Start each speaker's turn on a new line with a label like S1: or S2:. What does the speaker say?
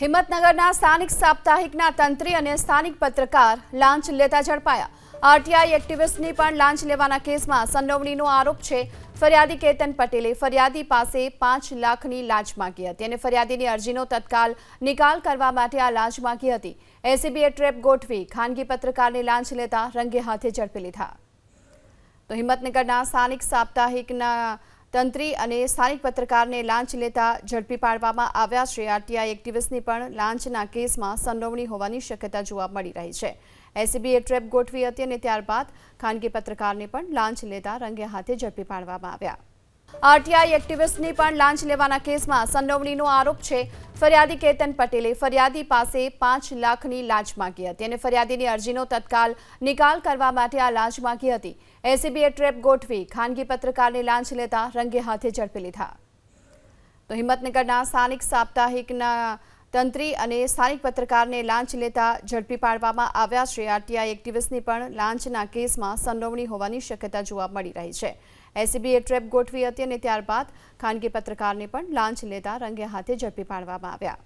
S1: હિંમતનગરના સ્થાનિક સાપ્તાહિકના તંત્રી અને સ્થાનિક પત્રકાર લાંચ લેતા ઝડપાયા। આરટીઆઈ એક્ટિવિસ્ટની પણ લાંચ લેવાના કેસમાં સંડોવણીનો આરોપ છે। ફરિયાદી કેતન પટેલે ફરિયાદી પાસે 5 લાખની લાંચ માંગી હતી અને ફરિયાદીની અરજીનો તત્કાલ નિકાલ કરવા માટે આ લાંચ માંગી હતી। એસીબીએ ટ્રેપ ગોઠવી ખાનગી પત્રકારને લાંચ લેતા રંગે હાથે ઝડપી લીધા। તો હિંમતનગરના સ્થાનિક સાપ્તાહિકના તંત્રી અને સ્થાનિક પત્રકારને લાંચ લેતા ઝડપી પાડવામાં આવ્યા છે। આરટીઆઈ એક્ટિવિસ્ટની પણ લાંચના કેસમાં સંડોવણી હોવાની શક્યતા જોવા મળી રહી છે। એસીબીએ ટ્રેપ ગોઠવી હતી અને ત્યારબાદ ખાનગી પત્રકારને પણ લાંચ લેતા રંગે હાથે ઝડપી પાડવામાં આવ્યા। આરટીઆઈ એક્ટિવિસ્ટની પણ લાંચ લેવાના કેસમાં સંડોવણીનો આરોપ છે। ફરિયાદી કેતન પટેલે ફરિયાદી પાસે 5 લાખની લાંચ માંગી હતી અને ફરિયાદીની અરજીનો તત્કાલ નિકાલ કરવા માટે આ લાંચ માંગી હતી। એસીબીએ ટ્રેપ ગોઠવી ખાનગી પત્રકારને લાંચ લેતા રંગે હાથે ઝડપી લીધા। તો હિંમતનગરના સ્થાનિક સાપ્તાહિકના તંત્રી અને સ્થાનિક પત્રકારને લાંચ લેતા ઝડપી પાડવામાં આવ્યા છે। આરટીઆઈ એક્ટિવિસ્ટની પણ લાંચના કેસમાં સંડોવણી હોવાની શક્યતા જોવા મળી રહી છે। એસીબીએ ટ્રેપ ગોઠવી હતી અને ત્યારબાદ ખાનગી પત્રકારને પણ લાંચ લેતા રંગે હાથે ઝડપી પાડવામાં આવ્યા।